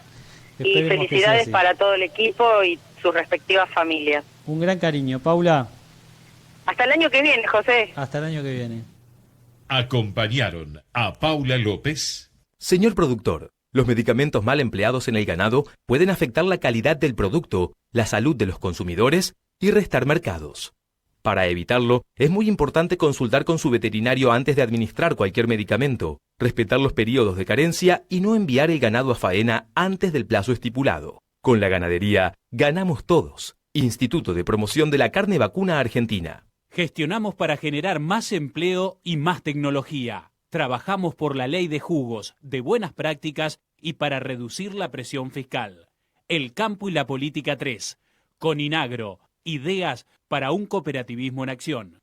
Speaker 7: Esperemos. Y felicidades para todo el equipo y sus respectivas familias.
Speaker 3: Un gran cariño, Paula.
Speaker 7: Hasta el año que viene, José.
Speaker 3: Hasta el año que viene.
Speaker 1: Acompañaron a Paula López.
Speaker 12: Señor productor, los medicamentos mal empleados en el ganado pueden afectar la calidad del producto, la salud de los consumidores y restar mercados. Para evitarlo, es muy importante consultar con su veterinario antes de administrar cualquier medicamento, respetar los periodos de carencia y no enviar el ganado a faena antes del plazo estipulado. Con la ganadería, ganamos todos. Instituto de Promoción de la Carne Vacuna Argentina.
Speaker 13: Gestionamos para generar más empleo y más tecnología. Trabajamos por la ley de jugos, de buenas prácticas y para reducir la presión fiscal. El campo y la política 3. Con Inagro, ideas para un cooperativismo en acción.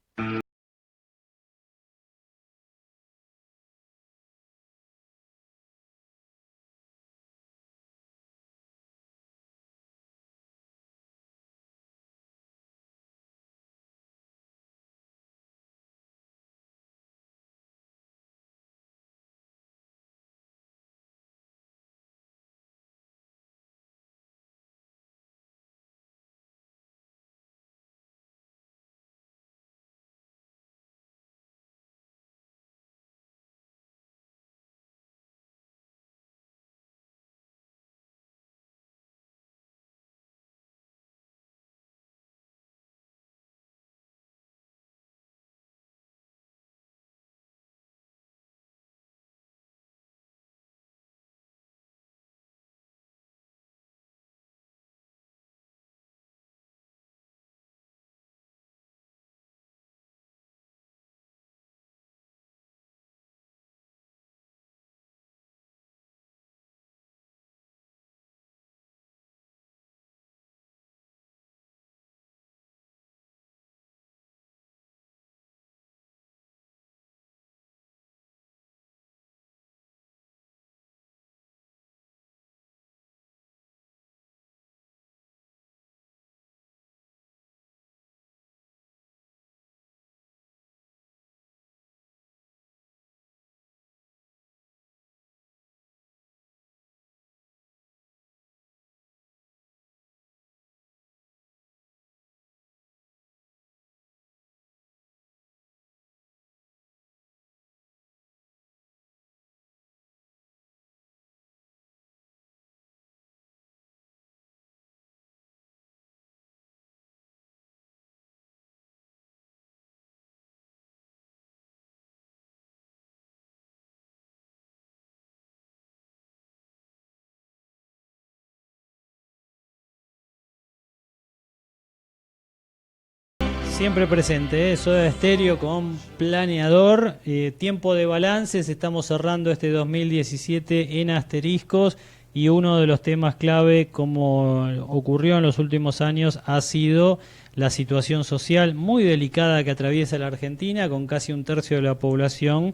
Speaker 3: Siempre presente, Soda Stereo con Planeador. Tiempo de balances, estamos cerrando este 2017 en asteriscos y uno de los temas clave, como ocurrió en los últimos años, ha sido la situación social muy delicada que atraviesa la Argentina, con casi un tercio de la población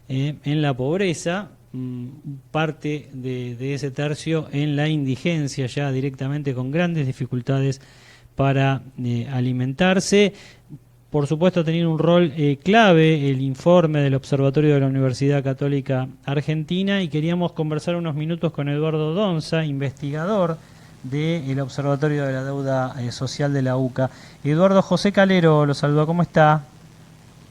Speaker 3: en la pobreza, parte de ese tercio en la indigencia, ya directamente con grandes dificultades para alimentarse. Por supuesto, ha tenido un rol clave el informe del Observatorio de la Universidad Católica Argentina, y queríamos conversar unos minutos con Eduardo Donza, investigador del Observatorio de la Deuda Social de la UCA. Eduardo, José Calero lo saluda, ¿cómo está?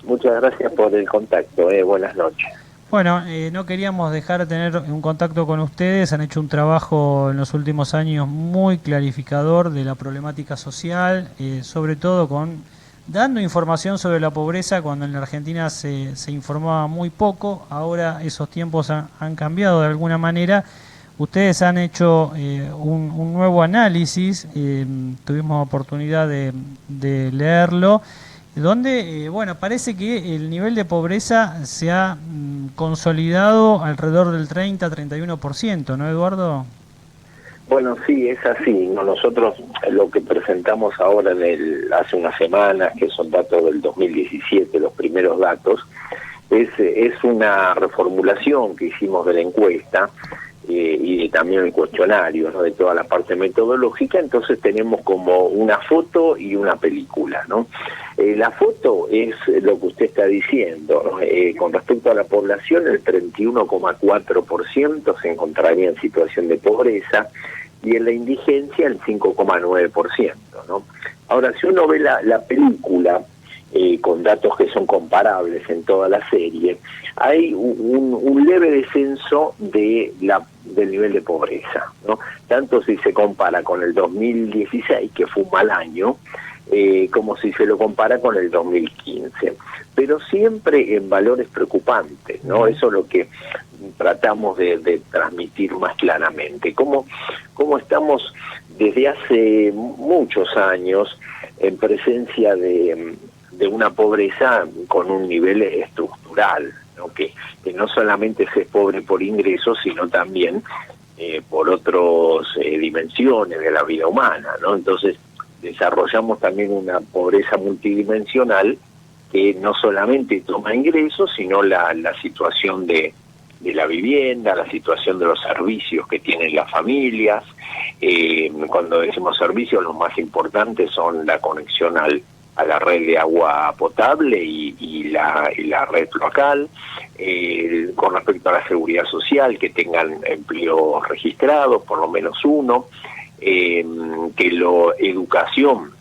Speaker 14: Muchas gracias por el contacto, buenas noches.
Speaker 3: Bueno, no queríamos dejar de tener un contacto con ustedes. Han hecho un trabajo en los últimos años muy clarificador de la problemática social, sobre todo dando información sobre la pobreza cuando en la Argentina se informaba muy poco. Ahora esos tiempos han cambiado de alguna manera. Ustedes han hecho un nuevo análisis, tuvimos oportunidad de leerlo, donde, parece que el nivel de pobreza se ha consolidado alrededor del 30-31%, ¿no, Eduardo?
Speaker 14: Bueno, sí, es así. Nosotros lo que presentamos ahora hace unas semanas, que son datos del 2017, los primeros datos, es una reformulación que hicimos de la encuesta y también el cuestionario, ¿no?, de toda la parte metodológica. Entonces tenemos como una foto y una película, ¿no? La foto es lo que usted está diciendo, ¿no? Con respecto a la población, el 31,4% se encontraría en situación de pobreza y en la indigencia el 5,9%, ¿no? Ahora, si uno ve la película, con datos que son comparables en toda la serie, hay un leve descenso del nivel de pobreza, ¿no? Tanto si se compara con el 2016, que fue un mal año, como si se lo compara con el 2015, pero siempre en valores preocupantes, ¿no? Eso es lo que tratamos de transmitir más claramente. Cómo estamos desde hace muchos años en presencia de una pobreza con un nivel estructural, ¿no? Que no solamente se es pobre por ingresos, sino también por otras dimensiones de la vida humana, ¿no? Entonces desarrollamos también una pobreza multidimensional que no solamente toma ingresos, sino la situación de la vivienda, la situación de los servicios que tienen las familias. Cuando decimos servicios, los más importantes son la conexión a la red de agua potable y la red local. Con respecto a la seguridad social, que tengan empleos registrados, por lo menos uno, educación,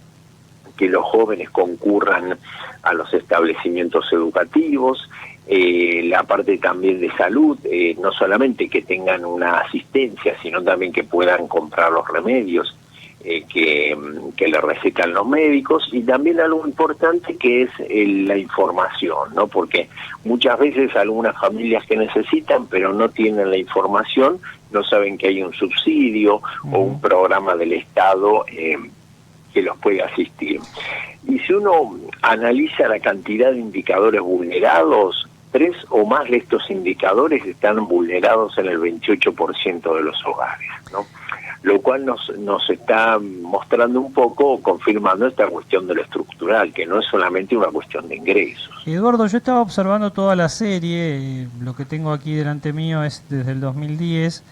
Speaker 14: que los jóvenes concurran a los establecimientos educativos, la parte también de salud, no solamente que tengan una asistencia, sino también que puedan comprar los remedios que le recetan los médicos, y también algo importante que es la información, ¿no? Porque muchas veces algunas familias que necesitan pero no tienen la información, no saben que hay un subsidio o un programa del Estado que los puede asistir. Y si uno analiza la cantidad de indicadores vulnerados, 3 o más de estos indicadores están vulnerados en el 28% de los hogares, ¿no? Lo cual nos está mostrando un poco, confirmando esta cuestión de lo estructural, que no es solamente una cuestión de ingresos.
Speaker 3: Eduardo, yo estaba observando toda la serie, lo que tengo aquí delante mío es desde el 2010,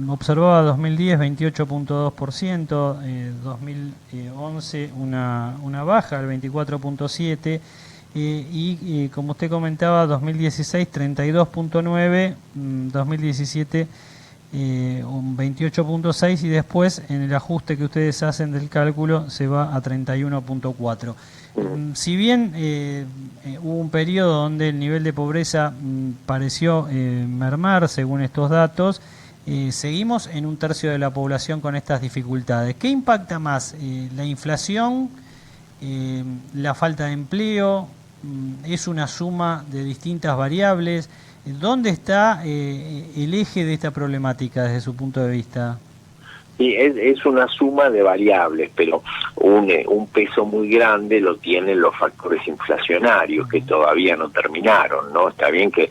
Speaker 3: observaba 2010 28.2%, 2011 una baja, el 24.7%, y como usted comentaba, 2016 32.9%, 2017 un 28.6%, y después en el ajuste que ustedes hacen del cálculo se va a 31.4%. Si bien hubo un periodo donde el nivel de pobreza pareció mermar según estos datos, seguimos en un tercio de la población con estas dificultades. ¿Qué impacta más? ¿La inflación? ¿La falta de empleo? ¿Es una suma de distintas variables? ¿Dónde está el eje de esta problemática desde su punto de vista?
Speaker 14: Sí, es una suma de variables, pero un peso muy grande lo tienen los factores inflacionarios, que todavía no terminaron, ¿no? Está bien que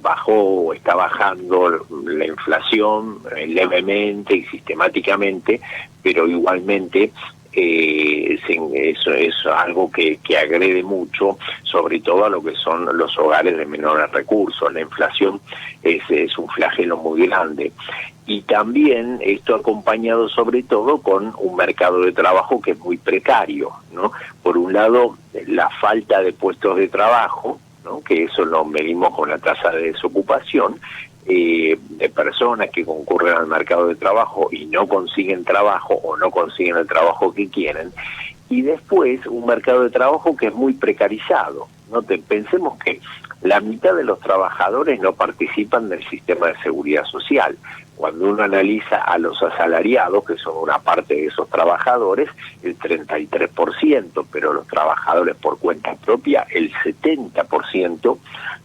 Speaker 14: bajó o está bajando la inflación levemente y sistemáticamente, pero igualmente eso es algo que agrede mucho, sobre todo a lo que son los hogares de menores recursos. La inflación es un flagelo muy grande. Y también esto acompañado sobre todo con un mercado de trabajo que es muy precario, ¿no? Por un lado, la falta de puestos de trabajo, ¿no? Que eso lo medimos con la tasa de desocupación, de personas que concurren al mercado de trabajo y no consiguen trabajo o no consiguen el trabajo que quieren, y después un mercado de trabajo que es muy precarizado, ¿no? Pensemos que la mitad de los trabajadores no participan del sistema de seguridad social. Cuando uno analiza a los asalariados, que son una parte de esos trabajadores, el 33%, pero los trabajadores por cuenta propia, el 70%,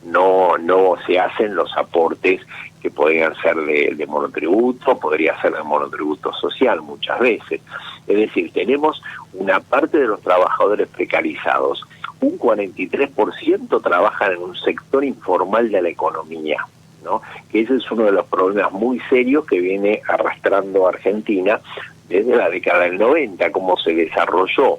Speaker 14: no se hacen los aportes que podrían ser de monotributo, podría ser de monotributo social muchas veces. Es decir, tenemos una parte de los trabajadores precarizados, un 43% trabajan en un sector informal de la economía, ¿no? Que ese es uno de los problemas muy serios que viene arrastrando Argentina desde la década del 90, como se desarrolló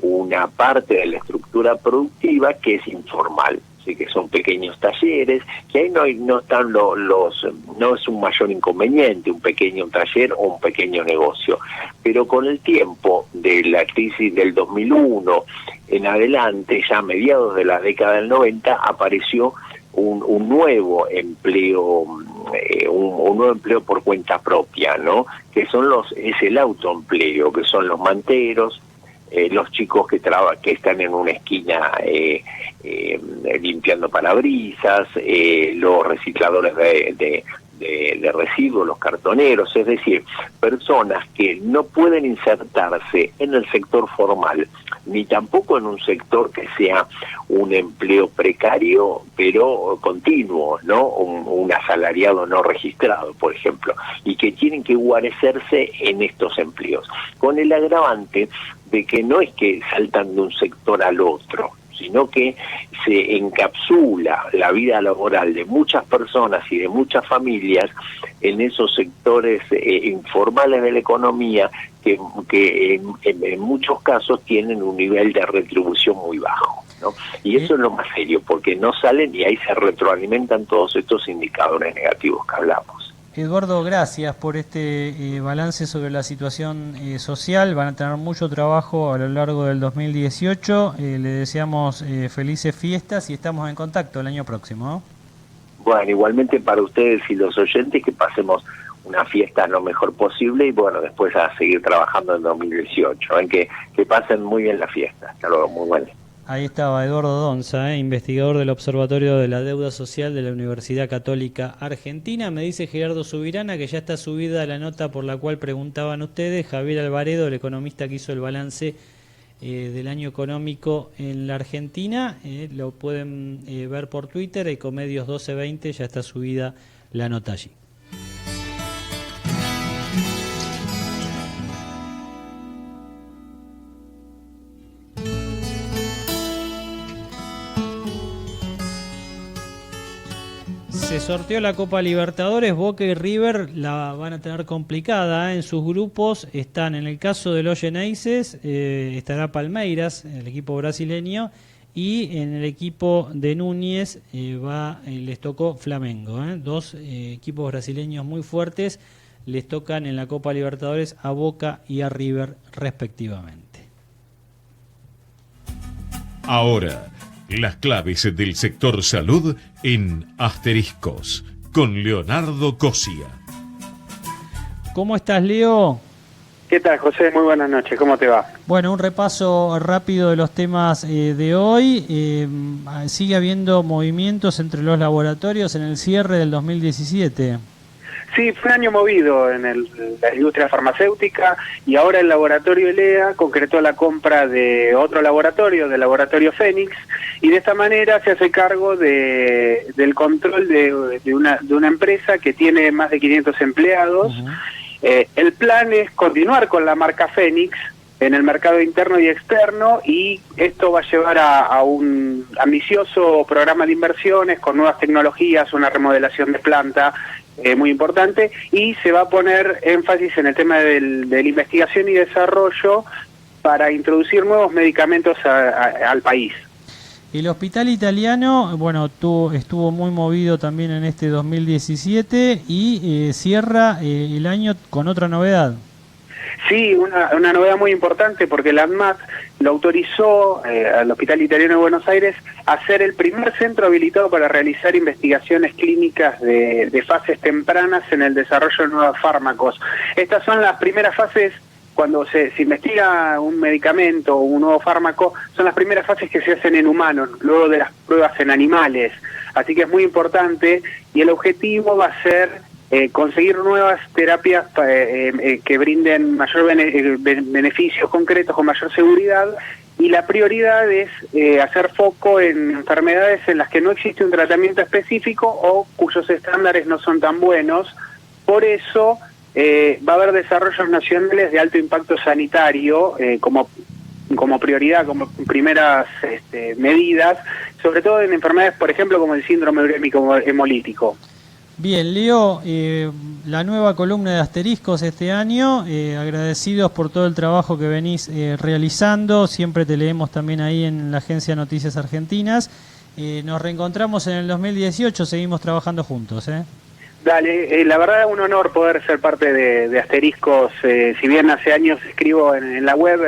Speaker 14: una parte de la estructura productiva que es informal, ¿sí? Que son pequeños talleres, que ahí no están no es un mayor inconveniente un pequeño taller o un pequeño negocio, pero con el tiempo de la crisis del 2001 en adelante, ya a mediados de la década del 90, apareció un nuevo empleo, un nuevo empleo por cuenta propia, ¿no? Que es el autoempleo, que son los manteros, los chicos que están en una esquina limpiando parabrisas, los recicladores de residuos, los cartoneros, es decir, personas que no pueden insertarse en el sector formal, ni tampoco en un sector que sea un empleo precario, pero continuo, ¿no? Un asalariado no registrado, por ejemplo, y que tienen que guarecerse en estos empleos, con el agravante de que no es que saltan de un sector al otro, sino que se encapsula la vida laboral de muchas personas y de muchas familias en esos sectores informales de la economía que en muchos casos tienen un nivel de retribución muy bajo, ¿no? Y eso es lo más serio, porque no salen y ahí se retroalimentan todos estos indicadores negativos que hablamos.
Speaker 3: Eduardo, gracias por este balance sobre la situación social. Van a tener mucho trabajo a lo largo del 2018. Le deseamos felices fiestas y estamos en contacto el año próximo, ¿no?
Speaker 14: Bueno, igualmente para ustedes y los oyentes, que pasemos una fiesta lo mejor posible y bueno, después a seguir trabajando en 2018. Que pasen muy bien la fiesta. Hasta luego, muy bueno.
Speaker 3: Ahí estaba Eduardo Donza, investigador del Observatorio de la Deuda Social de la Universidad Católica Argentina. Me dice Gerardo Subirana que ya está subida la nota por la cual preguntaban ustedes. Javier Alvaredo, el economista que hizo el balance del año económico en la Argentina, lo pueden ver por Twitter, Ecomedios 1220, ya está subida la nota allí. Se sorteó la Copa Libertadores. Boca y River la van a tener complicada en sus grupos. Están, en el caso de los Geneises, estará Palmeiras, el equipo brasileño, y en el equipo de Núñez les tocó Flamengo. Dos equipos brasileños muy fuertes les tocan en la Copa Libertadores a Boca y a River respectivamente.
Speaker 1: Ahora, las claves del sector salud en Asteriscos, con Leonardo Cosia.
Speaker 3: ¿Cómo estás, Leo?
Speaker 15: ¿Qué tal, José? Muy buenas noches, ¿cómo te va?
Speaker 3: Bueno, un repaso rápido de los temas de hoy. Sigue habiendo movimientos entre los laboratorios en el cierre del 2017.
Speaker 15: Sí, fue un año movido en la industria farmacéutica y ahora el laboratorio ELEA concretó la compra de otro laboratorio, del laboratorio Fénix, y de esta manera se hace cargo del control de una empresa que tiene más de 500 empleados El plan es continuar con la marca Fénix en el mercado interno y externo, y esto va a llevar a un ambicioso programa de inversiones con nuevas tecnologías, una remodelación de planta muy importante, y se va a poner énfasis en el tema de la investigación y desarrollo para introducir nuevos medicamentos al país.
Speaker 3: El hospital italiano, bueno, estuvo muy movido también en este 2017 y cierra el año con otra novedad.
Speaker 15: Sí, una novedad muy importante, porque la ANMAT lo autorizó al Hospital Italiano de Buenos Aires a ser el primer centro habilitado para realizar investigaciones clínicas de fases tempranas en el desarrollo de nuevos fármacos. Estas son las primeras fases. Cuando se investiga un medicamento o un nuevo fármaco, son las primeras fases que se hacen en humanos, luego de las pruebas en animales. Así que es muy importante, y el objetivo va a ser conseguir nuevas terapias que brinden mayor beneficios concretos con mayor seguridad, y la prioridad es hacer foco en enfermedades en las que no existe un tratamiento específico o cuyos estándares no son tan buenos. Por eso va a haber desarrollos nacionales de alto impacto sanitario como prioridad, como primeras medidas, sobre todo en enfermedades, por ejemplo, como el síndrome urémico hemolítico.
Speaker 3: Bien, Leo, la nueva columna de Asteriscos este año, agradecidos por todo el trabajo que venís realizando, siempre te leemos también ahí en la Agencia Noticias Argentinas. Nos reencontramos en el 2018, seguimos trabajando juntos,
Speaker 15: Dale, la verdad es un honor poder ser parte de Asteriscos. Si bien hace años escribo en la web,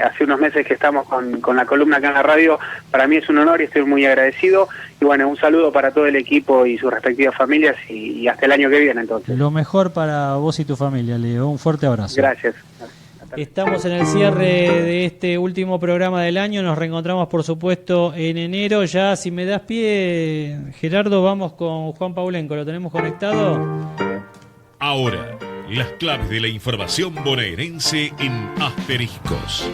Speaker 15: hace unos meses que estamos con la columna acá en la radio, para mí es un honor y estoy muy agradecido. Y bueno, un saludo para todo el equipo y sus respectivas familias, y hasta el año que viene entonces.
Speaker 3: Lo mejor para vos y tu familia, Leo. Un fuerte abrazo.
Speaker 15: Gracias.
Speaker 3: Estamos en el cierre de este último programa del año. Nos reencontramos, por supuesto, en enero. Ya, si me das pie, Gerardo, vamos con Juan Paulenco. ¿Lo tenemos conectado?
Speaker 1: Ahora, las claves de la información bonaerense en Asteriscos.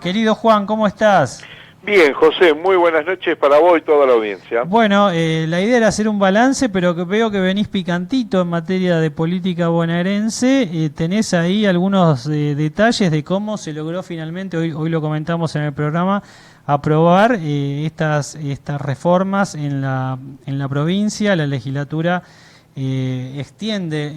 Speaker 3: Querido Juan, ¿cómo estás?
Speaker 16: Bien, José, muy buenas noches para vos y toda la audiencia.
Speaker 3: Bueno, la idea era hacer un balance, pero que veo que venís picantito en materia de política bonaerense. ¿Tenés ahí algunos detalles de cómo se logró finalmente, hoy lo comentamos en el programa, aprobar estas reformas en la provincia? La legislatura extiende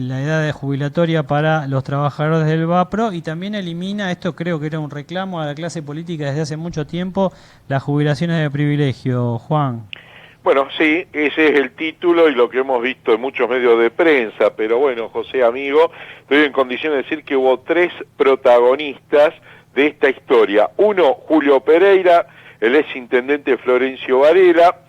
Speaker 3: la edad jubilatoria para los trabajadores del VAPRO, y también elimina, esto creo que era un reclamo a la clase política desde hace mucho tiempo, las jubilaciones de privilegio. Juan.
Speaker 16: Bueno, sí, ese es el título y lo que hemos visto en muchos medios de prensa, pero bueno, José, amigo, estoy en condiciones de decir que hubo tres protagonistas de esta historia. Uno, Julio Pereira, el exintendente Florencio Varela.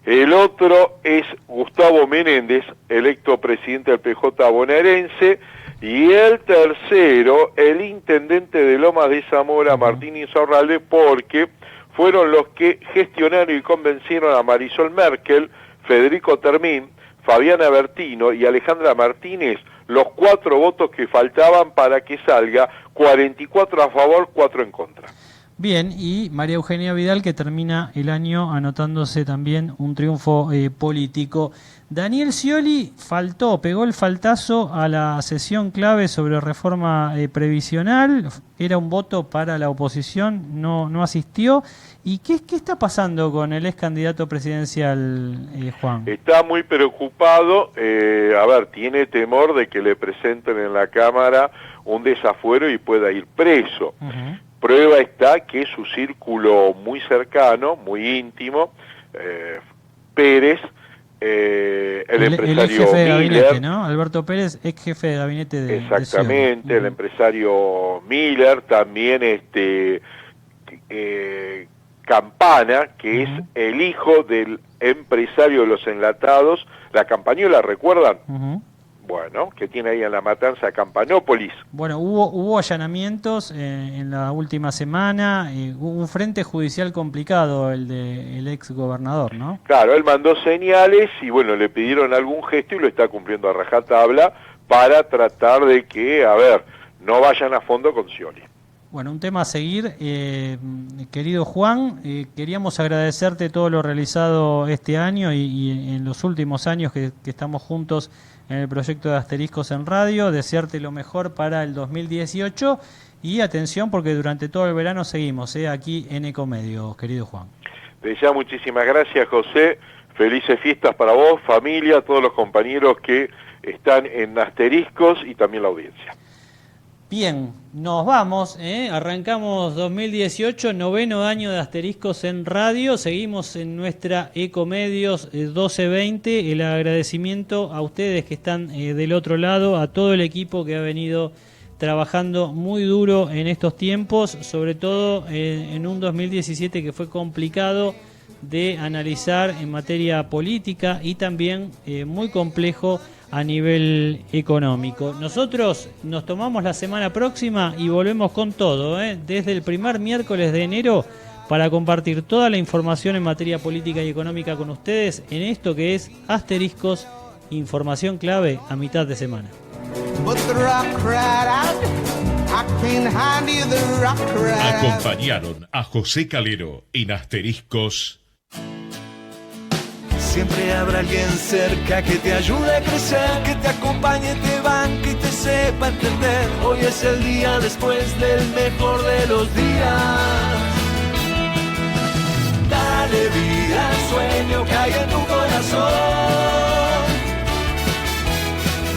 Speaker 16: El otro es Gustavo Menéndez, electo presidente del PJ bonaerense. Y el tercero, el intendente de Lomas de Zamora, Martín Insaurralde, porque fueron los que gestionaron y convencieron a Marisol Merkel, Federico Termín, Fabiana Bertino y Alejandra Martínez, los 4 votos que faltaban para que salga 44 a favor, 4 en contra.
Speaker 3: Bien, y María Eugenia Vidal, que termina el año anotándose también un triunfo político. Daniel Scioli pegó el faltazo a la sesión clave sobre reforma previsional, era un voto para la oposición, no asistió. ¿Y qué está pasando con el ex candidato presidencial, Juan?
Speaker 16: Está muy preocupado, tiene temor de que le presenten en la Cámara un desafuero y pueda ir preso. Uh-huh. Prueba está que su círculo muy cercano, muy íntimo, Pérez, el empresario
Speaker 3: ex jefe de
Speaker 16: Miller,
Speaker 3: gabinete, ¿no? Alberto Pérez, ex jefe de gabinete de
Speaker 16: exactamente, el empresario Miller, también Campana, que es el hijo del empresario de los enlatados, la Campañola, ¿recuerdan? Bueno, que tiene ahí en La Matanza, Campanópolis.
Speaker 3: Bueno, hubo allanamientos en la última semana, hubo un frente judicial complicado, el del ex gobernador, ¿no?
Speaker 16: Claro, él mandó señales y bueno, le pidieron algún gesto y lo está cumpliendo a rajatabla para tratar de que, no vayan a fondo con Scioli.
Speaker 3: Bueno, un tema a seguir. Querido Juan, queríamos agradecerte todo lo realizado este año y en los últimos años que estamos juntos en el proyecto de Asteriscos en Radio, desearte lo mejor para el 2018 y atención porque durante todo el verano seguimos aquí en Ecomedios, querido Juan.
Speaker 16: De ya muchísimas gracias, José. Felices fiestas para vos, familia, todos los compañeros que están en Asteriscos y también la audiencia.
Speaker 3: Bien, nos vamos, arrancamos 2018, 9º año de Asteriscos en Radio, seguimos en nuestra Ecomedios 1220, el agradecimiento a ustedes que están del otro lado, a todo el equipo que ha venido trabajando muy duro en estos tiempos, sobre todo en un 2017 que fue complicado de analizar en materia política y también muy complejo a nivel económico. Nosotros nos tomamos la semana próxima y volvemos con todo, desde el primer miércoles de enero para compartir toda la información en materia política y económica con ustedes en esto que es Asteriscos, información clave a mitad de semana.
Speaker 1: Acompañaron a José Calero en Asteriscos.
Speaker 17: Siempre habrá alguien cerca que te ayude a crecer, que te acompañe, te banque y te sepa entender. Hoy es el día después del mejor de los días. Dale vida al sueño que hay en tu corazón.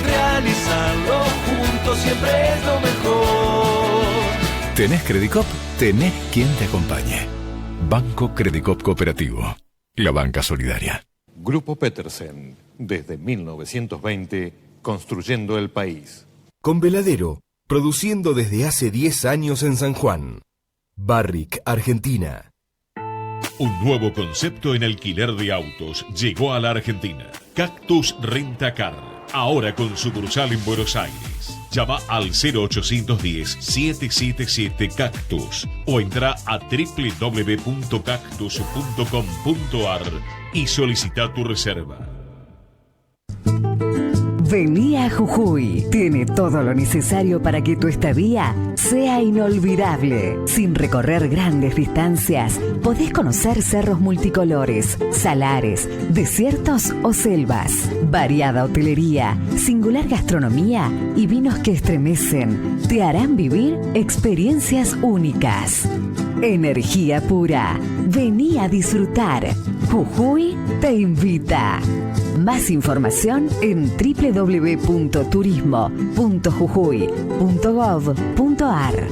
Speaker 17: Realizarlo juntos siempre es lo mejor.
Speaker 18: ¿Tenés Credicop? Tenés quien te acompañe. Banco Credicop Cooperativo. La banca solidaria.
Speaker 8: Grupo Petersen, desde 1920, construyendo el país.
Speaker 9: Con Veladero, produciendo desde hace 10 años en San Juan. Barrick, Argentina.
Speaker 1: Un nuevo concepto en alquiler de autos llegó a la Argentina. Cactus Rentacar, ahora con sucursal en Buenos Aires. Llama al 0810-777-CACTUS o entra a www.cactus.com.ar y solicita tu reserva.
Speaker 10: Vení a Jujuy. Tiene todo lo necesario para que tu estadía sea inolvidable. Sin recorrer grandes distancias, podés conocer cerros multicolores, salares, desiertos o selvas. Variada hotelería, singular gastronomía y vinos que estremecen te harán vivir experiencias únicas. Energía pura. Vení a disfrutar. Jujuy te invita. Más información en www.turismo.jujuy.gov.ar.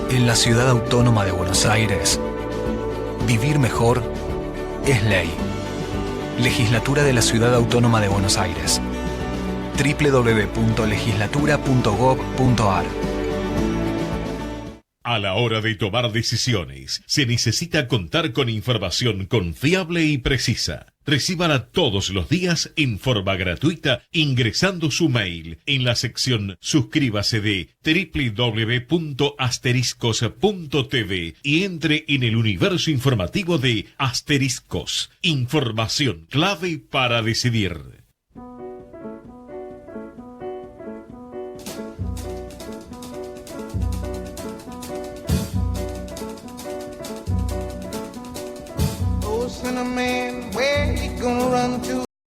Speaker 11: En la Ciudad Autónoma de Buenos Aires, vivir mejor es ley. Legislatura de la Ciudad Autónoma de Buenos Aires. www.legislatura.gov.ar.
Speaker 1: A la hora de tomar decisiones, se necesita contar con información confiable y precisa. Recíbala todos los días en forma gratuita ingresando su mail en la sección Suscríbase de www.asteriscos.tv y entre en el universo informativo de Asteriscos. Información clave para decidir.
Speaker 17: Man